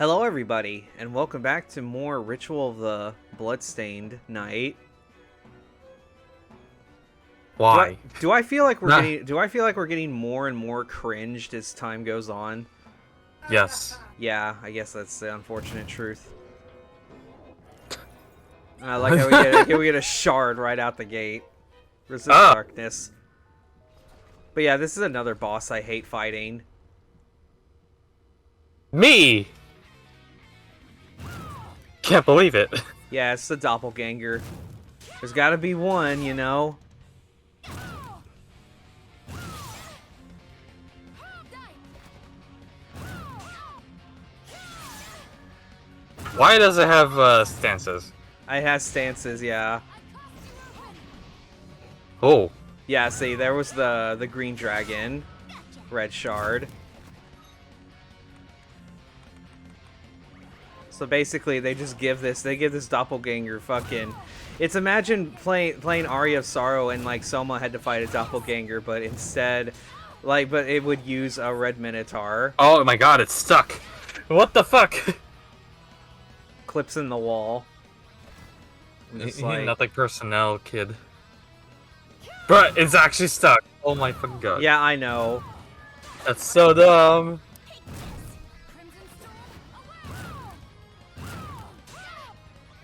Hello everybody, and welcome back to more Ritual of the Bloodstained night. Why? Do I feel like we're getting more and more cringed as time goes on? Yes. Yeah, I guess that's the unfortunate truth. I like how we get a shard right out the gate. Resist darkness. But yeah, this is another boss I hate fighting. Me! Can't believe it. Yeah, it's the doppelganger. There's gotta be one, you know? Why does it have stances? It has stances, yeah. Oh. Yeah, see, there was the green dragon, red shard. So basically, they give this doppelganger fucking. It's imagine playing Aria of Sorrow and like Soma had to fight a doppelganger, but instead, but it would use a red minotaur. Oh my god, it's stuck. What the fuck? Clips in the wall. Nothing personnel, kid. But it's actually stuck. Oh my fucking god. Yeah, I know. That's so dumb.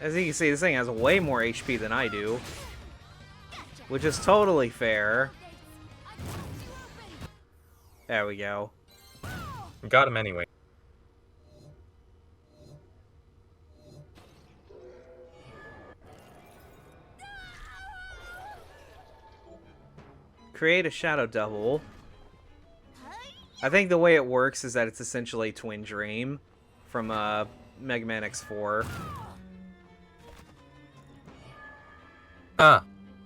As you can see, this thing has way more HP than I do. Which is totally fair. There we go. Got him anyway. Create a shadow double. I think the way it works is that it's essentially Twin Dream from Mega Man X4.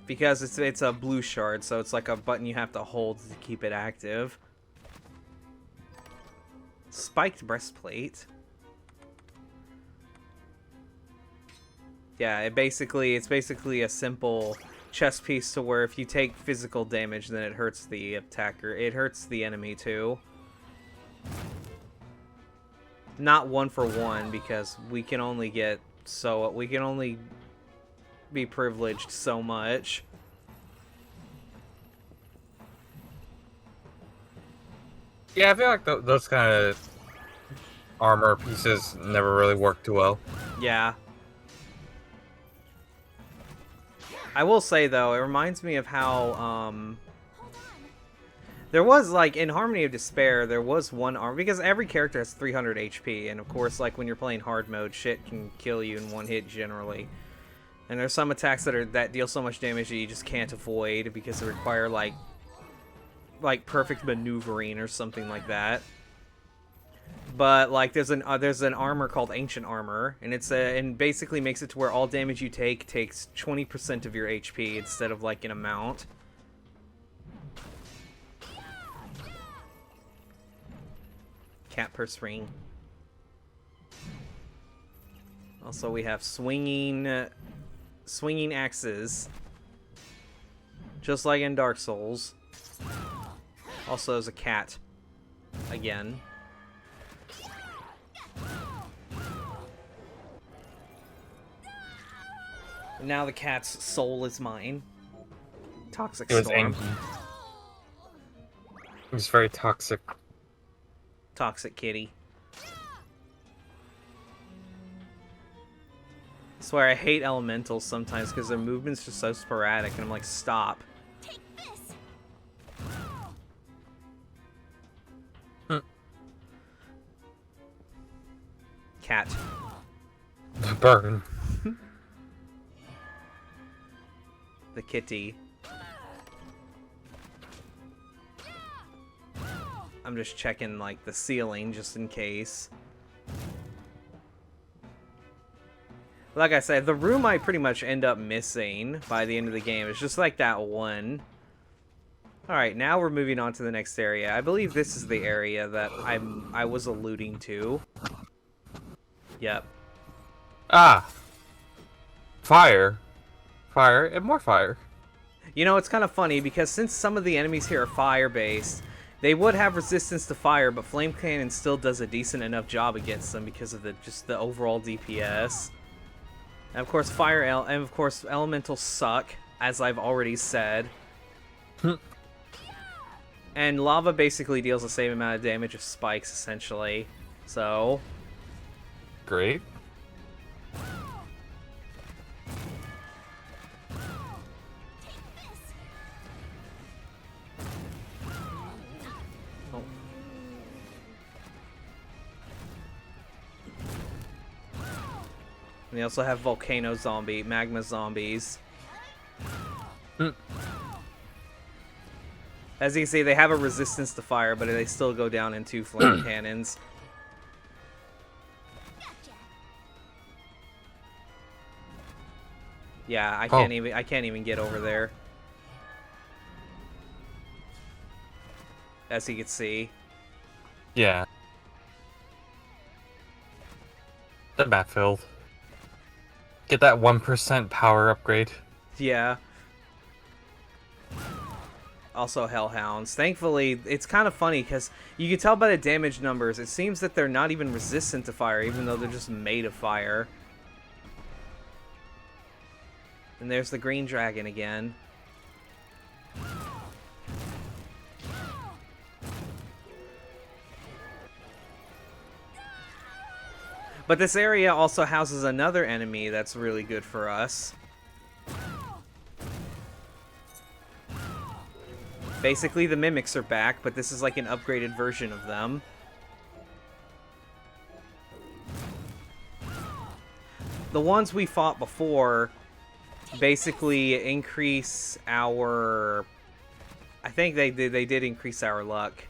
Because it's a blue shard, so it's like a button you have to hold to keep it active. Spiked breastplate. Yeah, it's basically a simple chest piece to where if you take physical damage, then it hurts the attacker. It hurts the enemy too. Not one for one, because we can only be privileged so much. Yeah, I feel like those kind of armor pieces never really work too well. Yeah. I will say, though, it reminds me of how, there was, like, in Harmony of Despair, there was one armor, because every character has 300 HP, and of course, like, when you're playing hard mode, shit can kill you in one hit, generally. And there's some attacks that deal so much damage that you just can't avoid, because they require, like perfect maneuvering or something like that. But like there's an armor called Ancient Armor, and and basically makes it to where all damage you take takes 20% of your HP instead of like an amount. Cat purse ring. Also, we have swinging axes, just like in Dark Souls. Also, there's a cat again. And now the cat's soul is mine. Toxic It was storm. angry. It was very toxic. Toxic kitty. I swear I hate elementals sometimes because their movement's just so sporadic, and I'm like, stop. Cat. Burn. The kitty. I'm just checking, like, the ceiling just in case. Like I said, the room I pretty much end up missing by the end of the game is just like that one. Alright, now we're moving on to the next area. I believe this is the area that I was alluding to. Yep. Ah. Fire. And more fire. You know, it's kind of funny because since some of the enemies here are fire-based, They would have resistance to fire, but Flame Cannon still does a decent enough job against them because of just the overall DPS. And of course, elementals suck, as I've already said. And lava basically deals the same amount of damage as spikes, essentially. So, Great. and they also have magma zombies. As you can see, they have a resistance to fire, but they still go down into flame cannons. Yeah, I can't even get over there. As you can see. Yeah. The backfield. Get that 1% power upgrade. Yeah. Also hellhounds. Thankfully, it's kind of funny because you can tell by the damage numbers, it seems that they're not even resistant to fire, even though they're just made of fire. And there's the green dragon again. But this area also houses another enemy that's really good for us. Basically, the mimics are back, but this is like an upgraded version of them. The ones we fought before basically increase our... I think they did increase our luck.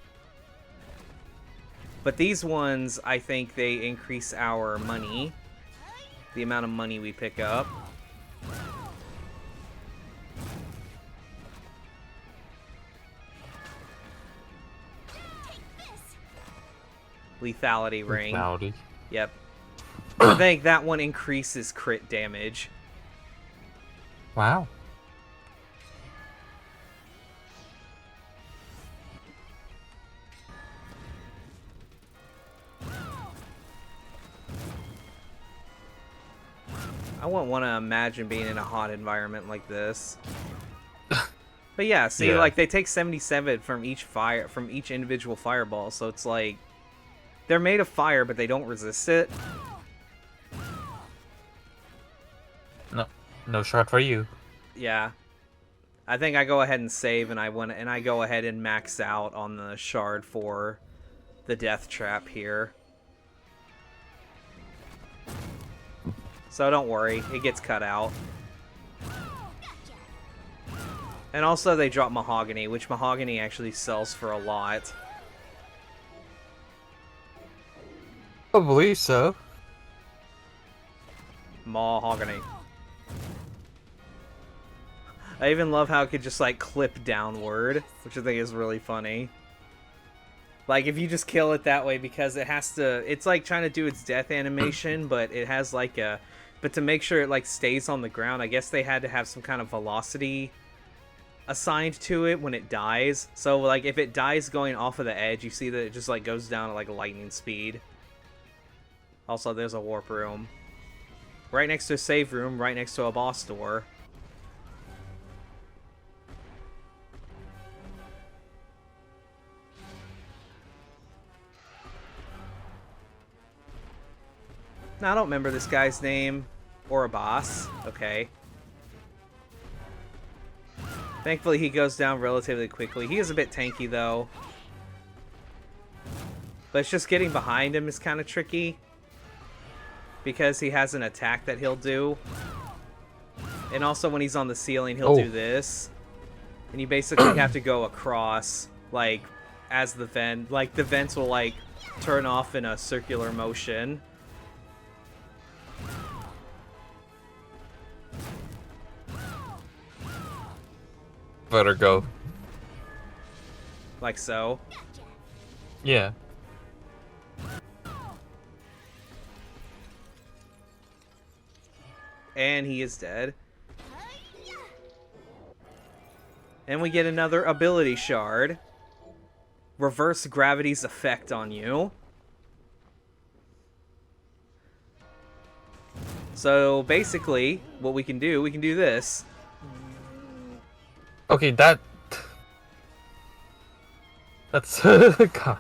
But these ones, I think they increase our money. The amount of money we pick up. Lethality ring. Lethality. Yep. I think that one increases crit damage. Wow. I wouldn't want to imagine being in a hot environment like this. But yeah, see, Yeah. like they take 77 from each individual fireball, so it's like they're made of fire, but they don't resist it. No shot for you. Yeah. I think I go ahead and save, and I go ahead and max out on the shard for the death trap here. So don't worry, it gets cut out. And also they drop mahogany, which mahogany actually sells for a lot. I believe so. Mahogany. I even love how it could just like clip downward, which I think is really funny. Like if you just kill it that way, because it has to, it's like trying to do its death animation, but it has like a, but to make sure it like stays on the ground, I guess they had to have some kind of velocity assigned to it when it dies. So like if it dies going off of the edge, you see that it just like goes down at like lightning speed. Also, there's a warp room. Right next to a save room, right next to a boss door. Now, I don't remember this guy's name. Or a boss. Okay. Thankfully, he goes down relatively quickly. He is a bit tanky, though. But it's just getting behind him is kind of tricky. Because he has an attack that he'll do. And also, when he's on the ceiling, he'll do this. And you basically have to go across, like, as the vent. Like, the vents will, like, turn off in a circular motion. Better go. Like so. Yeah. And he is dead. And we get another ability shard. reverse gravity's effect on you. So basically, what we can do this. Okay, that's God.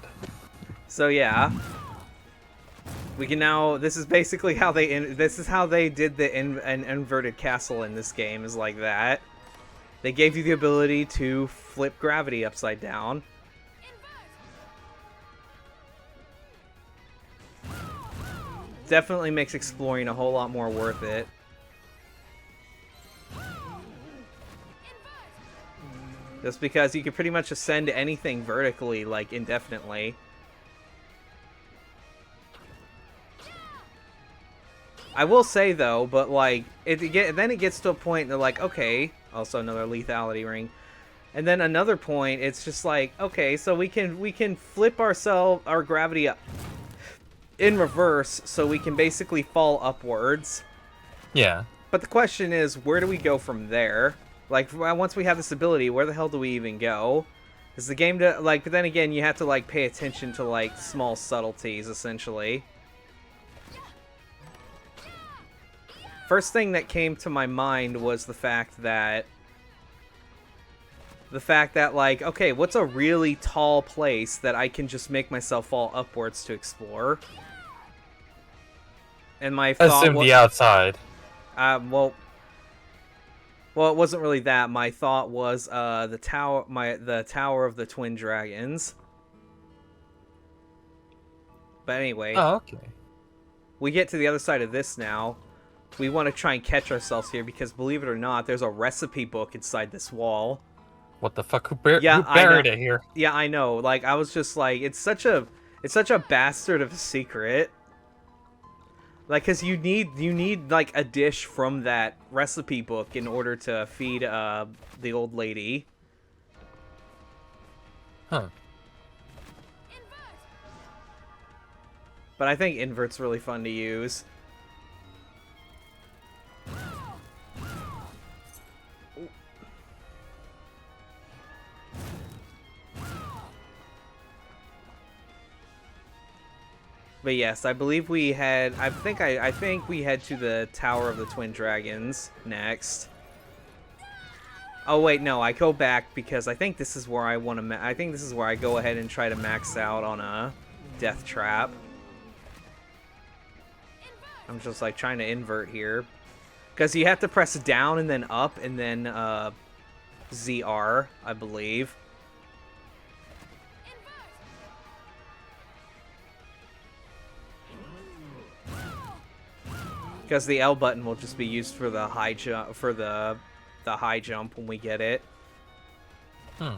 So yeah, we can now. This is basically how they. This is how they did an inverted castle in this game. Is like that. They gave you the ability to flip gravity upside down. Definitely makes exploring a whole lot more worth it. Just because you can pretty much ascend anything vertically, like, indefinitely. I will say, though, but, like, then it gets to a point they're like, okay, also another lethality ring. And then another point, it's just like, okay, so we can flip our gravity up in reverse, so we can basically fall upwards. Yeah. But the question is, where do we go from there? Like, once we have this ability, where the hell do we even go? Is the game to, like, but then again, you have to, like, pay attention to, like, small subtleties, essentially. First thing that came to my mind was the fact that, like, okay, what's a really tall place that I can just make myself fall upwards to explore? And my thought Assume the outside. Well, it wasn't really that. My thought was the Tower of the Twin Dragons. But anyway. Oh, okay. We get to the other side of this now. We want to try and catch ourselves here because, believe it or not, there's a recipe book inside this wall. What the fuck? Who buried it here? Yeah, I know. Like, I was just like, it's such a bastard of a secret. Like, cause you need like a dish from that recipe book in order to feed the old lady. Huh. But I think invert's really fun to use. But yes, I believe we had. I think we head to the Tower of the Twin Dragons next. Oh wait, no, I go back because I think this is where I want to. I think this is where I go ahead and try to max out on a death trap. I'm just like trying to invert here, because you have to press down and then up and then ZR, I believe. Because the L button will just be used for the high jump, for the high jump when we get it. Hmm.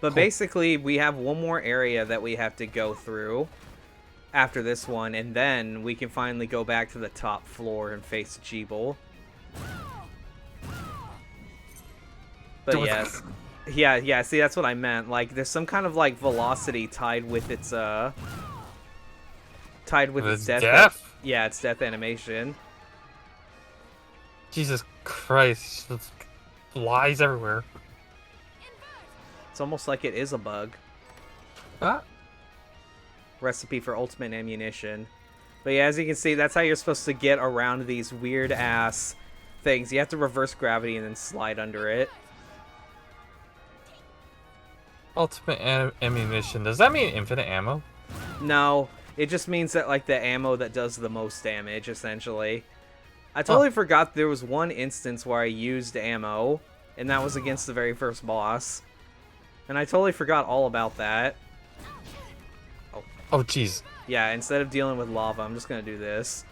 But basically, we have one more area that we have to go through after this one, and then we can finally go back to the top floor and face Jeeble. But yes. Yeah, see, that's what I meant. Like, there's some kind of, like, velocity tied with its, its death. Yeah, its death animation. Jesus Christ. There's flies everywhere. It's almost like it is a bug. Ah. Recipe for ultimate ammunition. But yeah, as you can see, that's how you're supposed to get around these weird-ass things. You have to reverse gravity and then slide under it. Ultimate ammunition. Does that mean infinite ammo? No, it just means that, like, the ammo that does the most damage, essentially. I totally forgot there was one instance where I used ammo, and that was against the very first boss. And I totally forgot all about that. Oh, jeez. Yeah, instead of dealing with lava, I'm just gonna do this.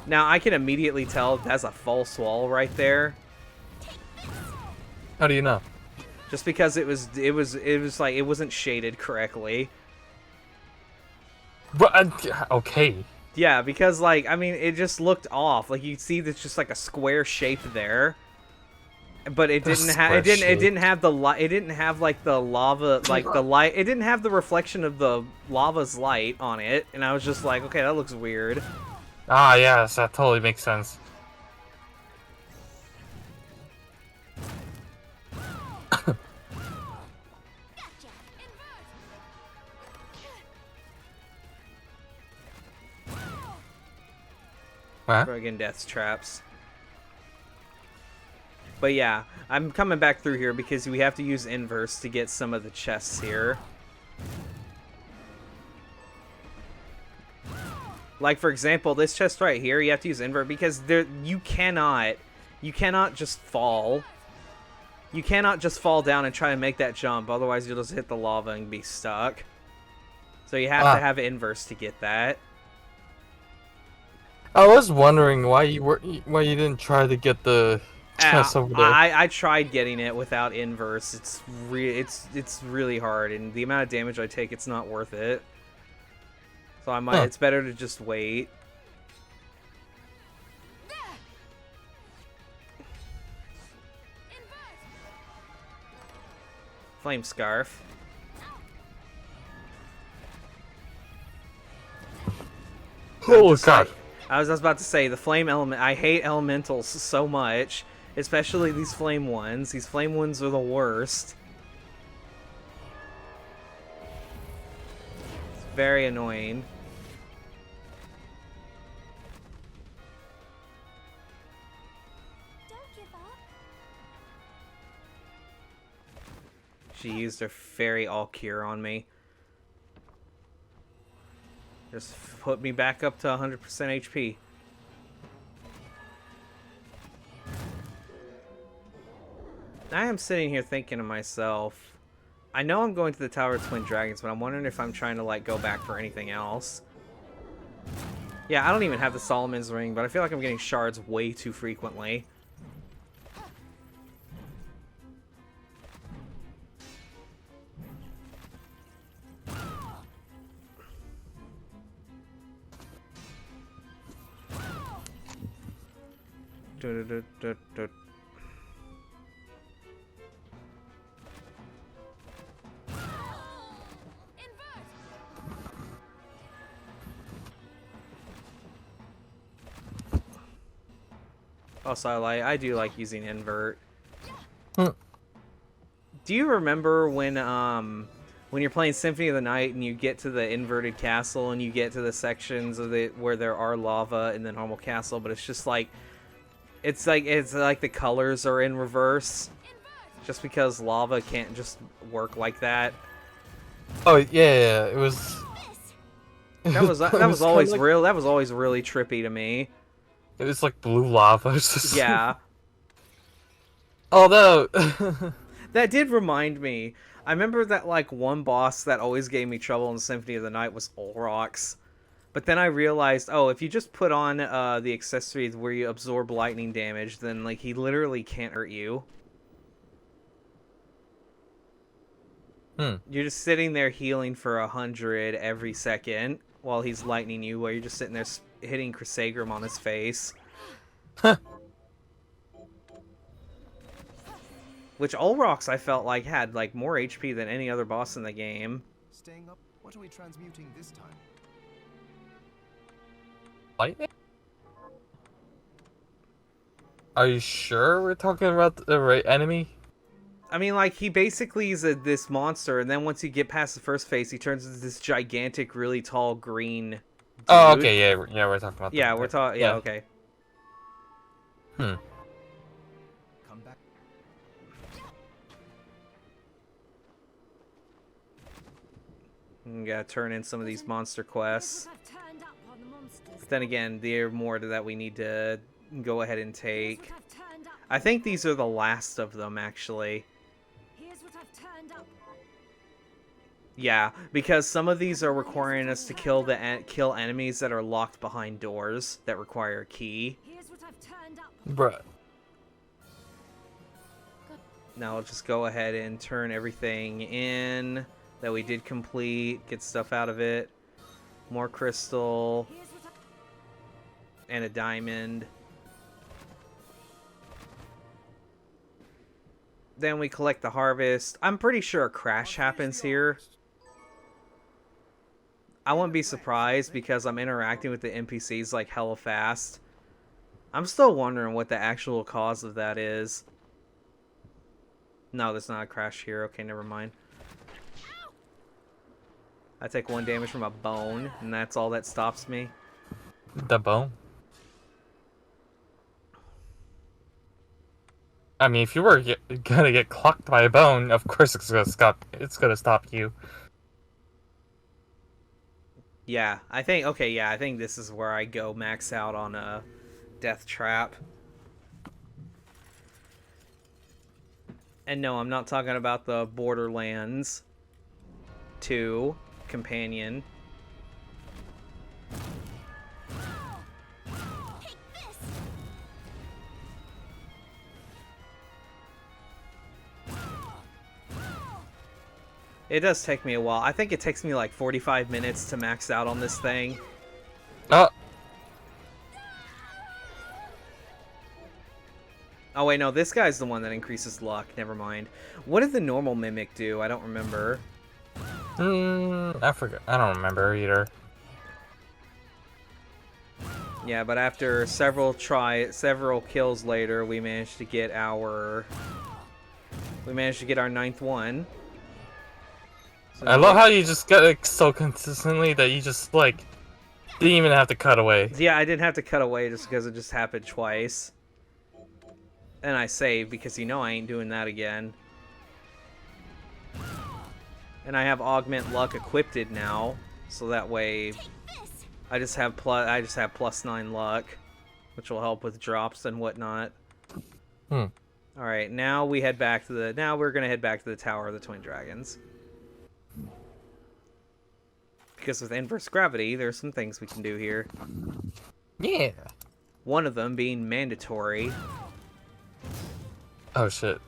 Now, I can immediately tell that's a false wall right there. How do you know? Just because it was like, it wasn't shaded correctly. But, okay. Yeah, because, like, I mean, it just looked off. Like, you see there's just, like, a square shape there. but it didn't have it didn't have the light. It didn't have like the lava, like the light. It didn't have the reflection of the lava's light on it, and I was just like, okay, that looks weird. Ah, yes, that totally makes sense. Huh? Friggin' death traps. But yeah, I'm coming back through here because we have to use inverse to get some of the chests here. Like, for example, this chest right here, you have to use invert because you cannot just fall. You cannot just fall down and try to make that jump, otherwise you'll just hit the lava and be stuck. So you have to have inverse to get that. I was wondering why you didn't try to get the chest over there. I tried getting it without inverse. It's really hard, and the amount of damage I take, it's not worth it. So I might. It's better to just wait. Flame scarf. Oh god! I was about to say the flame element. I hate elementals so much, especially these flame ones. These flame ones are the worst. It's very annoying. She used her fairy all cure on me. Just put me back up to 100% HP. I am sitting here thinking to myself, I know I'm going to the Tower of Twin Dragons, but I'm wondering if I'm trying to like go back for anything else. Yeah, I don't even have the Solomon's Ring, but I feel like I'm getting shards way too frequently. Also, I do like using invert. Do you remember when you're playing Symphony of the Night and you get to the inverted castle and you get to the sections of it where there are lava in the normal castle, but it's just like it's like the colors are in reverse, just because lava can't just work like that. Oh yeah, it was. That was always like, real. That was always really trippy to me. It was like blue lava. Yeah. Although that did remind me. I remember that like one boss that always gave me trouble in Symphony of the Night was Olrox. But then I realized, oh, if you just put on the accessories where you absorb lightning damage, then like he literally can't hurt you. You're just sitting there healing for 100 every second while he's lightning you, while you're just sitting there hitting Crisagrum on his face. Which Olrox I felt like had like more HP than any other boss in the game. Staying up. What are we transmuting this time? Lightning? Are you sure we're talking about the right enemy? I mean, like, he basically is this monster, and then once you get past the first phase, he turns into this gigantic, really tall green dude. Oh, okay, yeah, we're talking about that. Yeah, we're talking, yeah, okay. Come back. We gotta turn in some of these monster quests. But then again, there are more that we need to go ahead and take. I think these are the last of them, actually. Yeah, because some of these are requiring us to kill enemies that are locked behind doors that require a key. Bruh. Now I'll just go ahead and turn everything in that we did complete, get stuff out of it. More crystal. And a diamond. Then we collect the harvest. I'm pretty sure a crash happens here. I wouldn't be surprised because I'm interacting with the NPCs like hella fast. I'm still wondering what the actual cause of that is. No, there's not a crash here. Okay, never mind. I take 1 damage from a bone, and that's all that stops me. The bone. I mean, if you were gonna get clocked by a bone, of course it's gonna stop you. Yeah, I think, okay, yeah, I think this is where I go max out on a death trap. And no, I'm not talking about the Borderlands 2 companion. It does take me a while. I think it takes me like 45 minutes to max out on this thing. Oh, Oh wait, no, this guy's the one that increases luck. Never mind. What did the normal mimic do? I don't remember. I forgot. I don't remember either. Yeah, but after several kills later, we managed to get our 9th one. So I love how you just got it so consistently that you just like didn't even have to cut away. Yeah, I didn't have to cut away just because it just happened twice. And I saved because you know I ain't doing that again. And I have augment luck equipped now, so that way I just have +9 luck, which will help with drops and whatnot. Hmm. All right, now we're gonna head back to the Tower of the Twin Dragons. Because with inverse gravity, there's some things we can do here. Yeah. One of them being mandatory. Oh shit.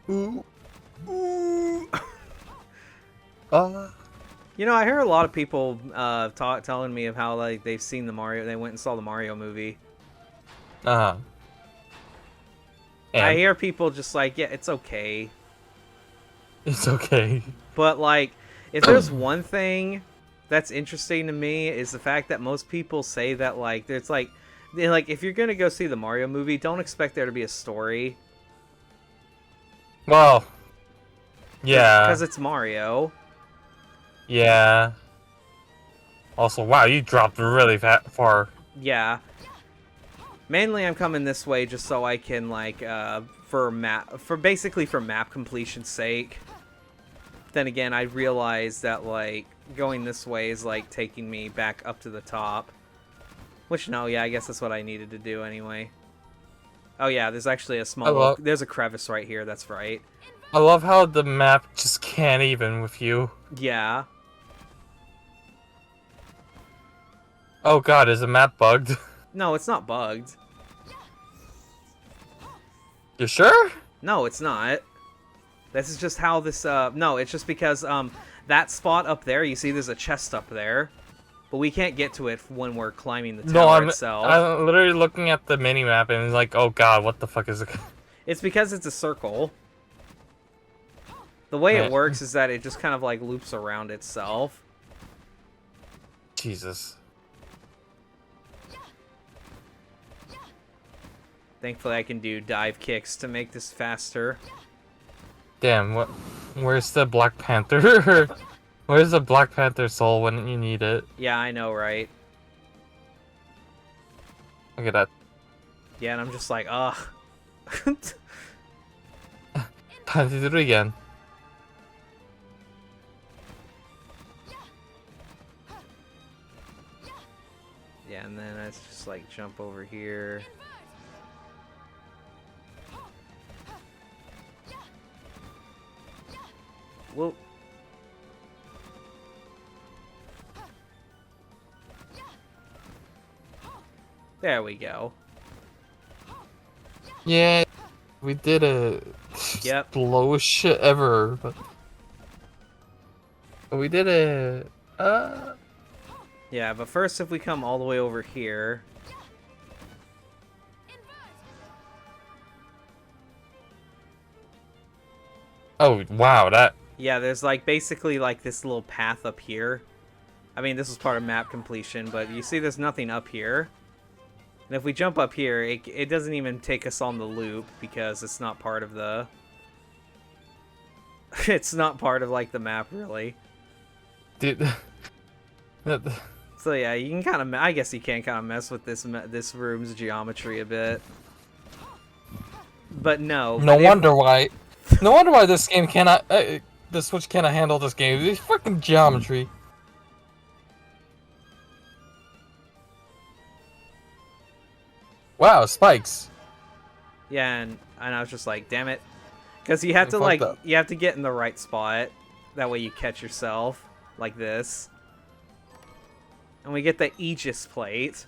Ooh. Uh, You know, I hear a lot of people telling me of how like they went and saw the Mario movie. uh-huh. I And hear people just like, yeah, it's okay. it's okay. But like, if there's one thing that's interesting to me is the fact that most people say that like there's like if you're gonna go see the Mario movie, don't expect there to be a story. Well, yeah. Because it's Mario. Yeah. Also, wow, you dropped really far. Yeah. Mainly, I'm coming this way just so I can like for map completion's sake. Then again, I realized that like going this way is like taking me back up to the top. Which no, yeah, I guess that's what I needed to do anyway. Oh yeah, there's actually a there's a crevice right here. That's right. I love how the map just can't even with you. Yeah. Oh god, is the map bugged? No, it's not bugged. You sure? No, it's not. This is just how this, no, it's just because, that spot up there, you see there's a chest up there, but we can't get to it when we're climbing the tower itself. I'm literally looking at the mini-map and it's like, oh god, what the fuck is it? It's because it's a circle. The way it works is that it just kind of, like, loops around itself. Jesus. Thankfully, I can do dive kicks to make this faster. Damn, where's the Black Panther? Where's the Black Panther soul when you need it? Yeah, I know, right? Look at that. Yeah, and I'm just like, ugh. Time to do it again. Yeah, and then let's just, like, jump over here. Whoop. There we go. Yeah, we did it. Yep. Slowest shit ever. But we did it. Yeah, but first if we come all the way over here. Oh, wow, that... Yeah, there's like basically like this little path up here. I mean, this is part of map completion, but you see there's nothing up here. And if we jump up here, it doesn't even take us on the loop because it's not part of the... it's not part of like the map, really. Dude... So yeah, you can kind of... I guess you can kind of mess with this room's geometry a bit. But no. No wonder why... No wonder why this game cannot... the Switch cannot handle this game. It's fucking geometry. Wow, spikes. Yeah, and I was just like, damn it. Because you have to, like, you have to get in the right spot. That way you catch yourself. Like this. And we get the Aegis plate.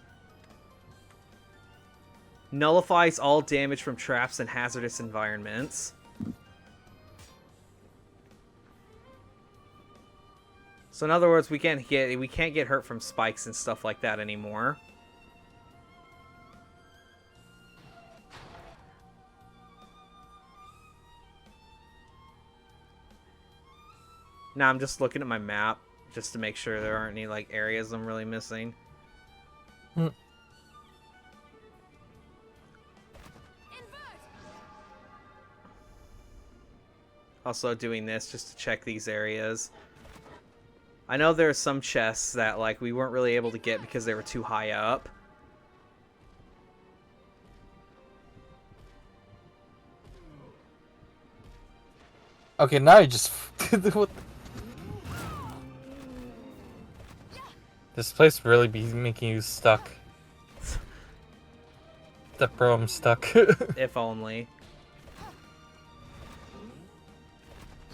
Nullifies all damage from traps and hazardous environments. So in other words, we can't get hurt from spikes and stuff like that anymore. Now I'm just looking at my map just to make sure there aren't any like areas I'm really missing. Also doing this just to check these areas. I know there are some chests that like we weren't really able to get because they were too high up. Okay, now you just... what? This place really be making you stuck. That bro, I'm stuck. If only.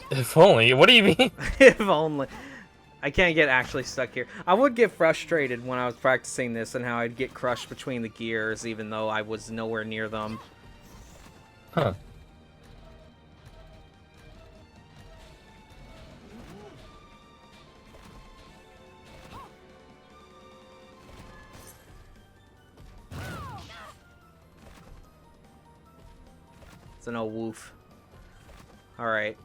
If only? What do you mean? If only. I can't get actually stuck here. I would get frustrated when I was practicing this and how I'd get crushed between the gears even though I was nowhere near them. Huh. It's an old woof. Alright.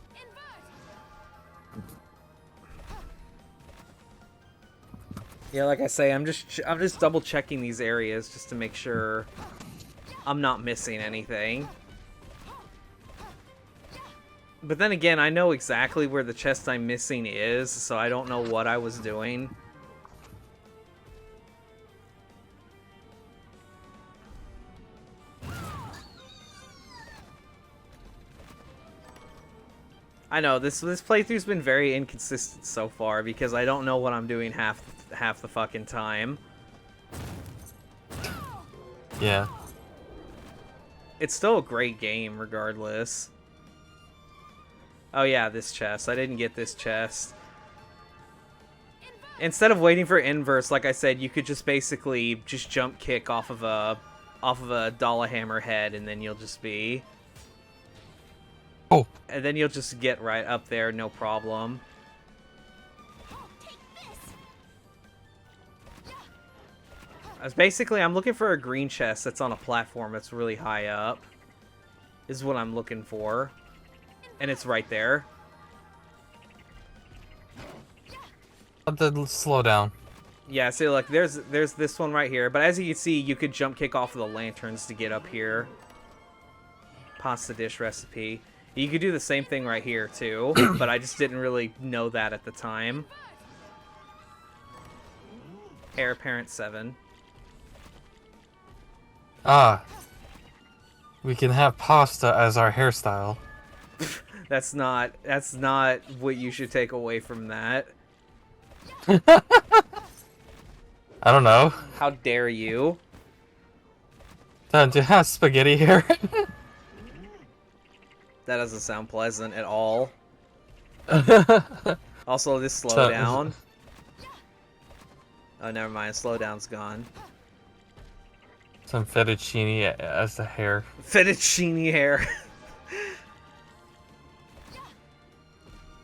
Yeah, like I say, I'm just double checking these areas just to make sure I'm not missing anything. But then again, I know exactly where the chest I'm missing is, so I don't know what I was doing. I know this playthrough's been very inconsistent so far because I don't know what I'm doing half the fucking time. Yeah. It's still a great game regardless. Oh yeah, this chest. I didn't get this chest. Instead of waiting for inverse, like I said, you could just basically just jump kick off of a dollar hammer head and then you'll just be... Oh. And then you'll just get right up there, no problem. Basically, I'm looking for a green chest that's on a platform that's really high up. Is what I'm looking for. And it's right there. Slow down. Yeah, see, look, there's this one right here. But as you can see, you could jump kick off of the lanterns to get up here. Pasta dish recipe. You could do the same thing right here, too. But I just didn't really know that at the time. Heir Apparent 7. Ah. We can have pasta as our hairstyle. That's not what you should take away from that. I don't know. How dare you? Do you have spaghetti hair? That doesn't sound pleasant at all. Also, this slowdown. Oh, never mind. Slowdown's gone. Some fettuccine as the hair. Fettuccine hair.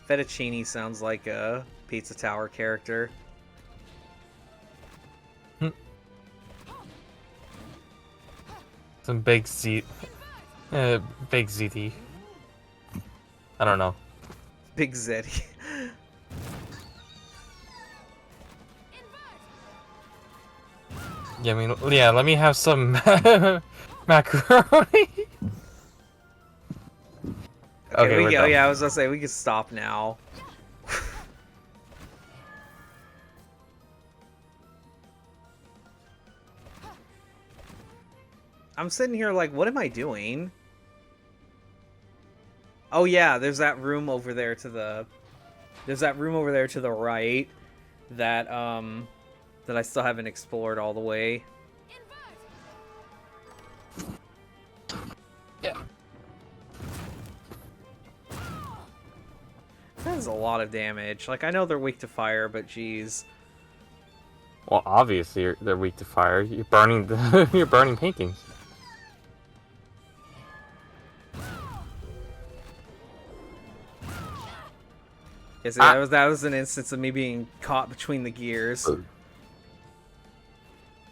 Fettuccine sounds like a Pizza Tower character. Some baked ziti. I don't know. Big Zeddy. Yeah, I mean, yeah, let me have some macaroni. Okay, we we're go. done. Yeah, I was gonna say we can stop now. I'm sitting here like, what am I doing? Oh yeah, there's that room over there to the... There's that room over there to the right that, that I still haven't explored all the way. Yeah. That is a lot of damage. Like, I know they're weak to fire, but geez. Well, obviously they're weak to fire. You're burning the you're burning paintings. Yes, yeah, that was an instance of me being caught between the gears.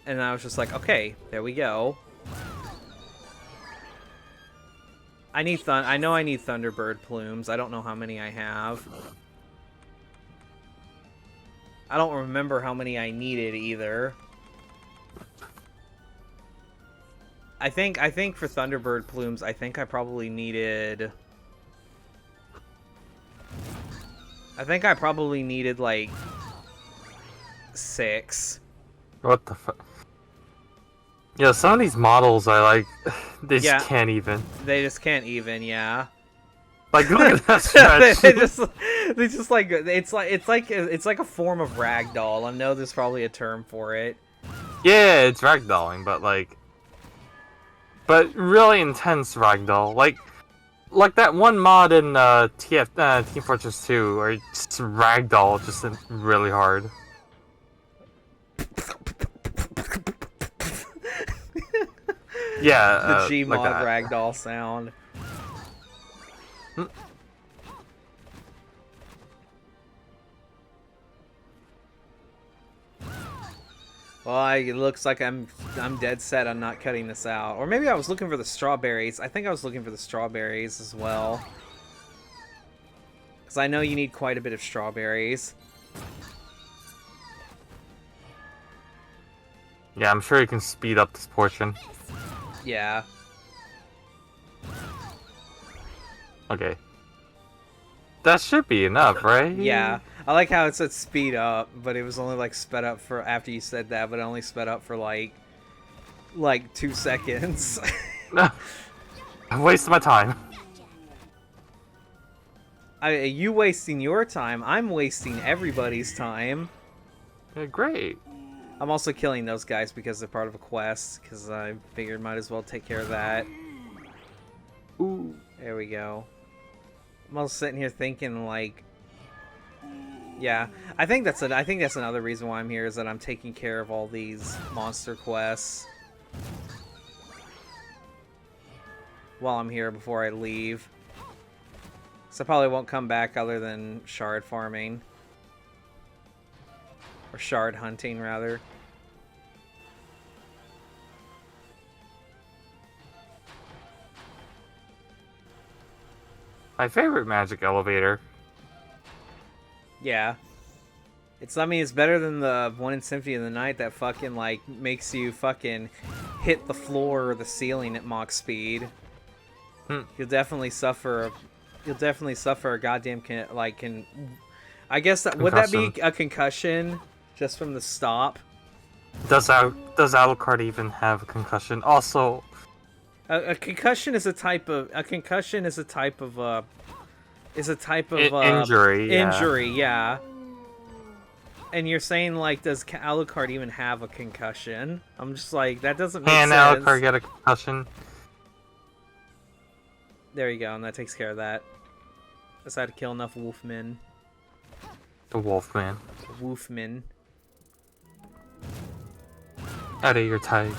And I was just like, okay, there we go. I know I need Thunderbird plumes. I don't know how many I have. I don't remember how many I needed either. I think for Thunderbird plumes, I think I probably needed... I think I probably needed like 6. What the fuck? Yeah, some of these models I like, they just Yeah. can't even. They just can't even, yeah. Like, look at that stretch. they just like it's like a form of ragdoll. I know there's probably a term for it. Yeah, it's ragdolling, but really intense ragdoll. Like that one mod in Team Fortress 2, where it's just ragdoll just really hard. Yeah, The Gmod like that. ragdoll sound. Well, it looks like I'm dead set on not cutting this out. Or maybe I was looking for the strawberries. I think I was looking for the strawberries as well. Because I know you need quite a bit of strawberries. Yeah, I'm sure you can speed up this portion. Yeah. Okay. That should be enough, right? Yeah. I like how it said speed up, but it was only like sped up for after you said that, but it only sped up for like 2 seconds. I'm wasting my time. You wasting your time, I'm wasting everybody's time. Yeah, great. I'm also killing those guys because they're part of a quest, because I figured might as well take care of that. Ooh. There we go. I'm also sitting here thinking like, yeah, I think that's another reason why I'm here, is that I'm taking care of all these monster quests while I'm here before I leave. So I probably won't come back other than shard farming. Or shard hunting, rather. My favorite magic elevator. Yeah. I mean, it's better than the one in Symphony of the Night that fucking, like, makes you fucking hit the floor or the ceiling at Mach speed. You'll definitely suffer a goddamn, I guess, would that be a concussion just from the stop? Does Alucard even have a concussion? Also, A concussion is a type of injury. Yeah. Injury, yeah. And you're saying, like, does Alucard even have a concussion? I'm just like, that doesn't make Can sense. Alucard get a concussion? There you go, and that takes care of that. Just had to kill enough wolfmen. The Wolfman. Wolfmen. Out of your tight.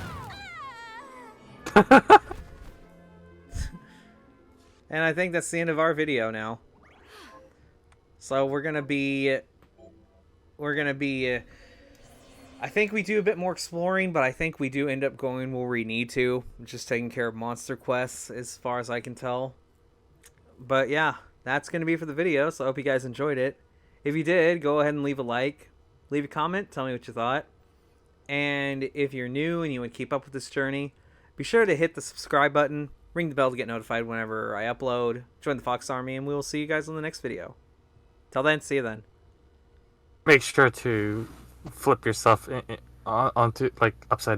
And I think that's the end of our video now. So we're gonna be I think we do a bit more exploring, but I think we do end up going where we need to, just taking care of monster quests as far as I can tell. But yeah, that's going to be for the video, so I hope you guys enjoyed it. If you did, go ahead and leave a like, leave a comment, tell me what you thought. And if you're new and you want to keep up with this journey, be sure to hit the subscribe button, ring the bell to get notified whenever I upload, join the Fox Army, and we will see you guys on the next video. Till then, see you then. Make sure to flip yourself onto, like, upside down.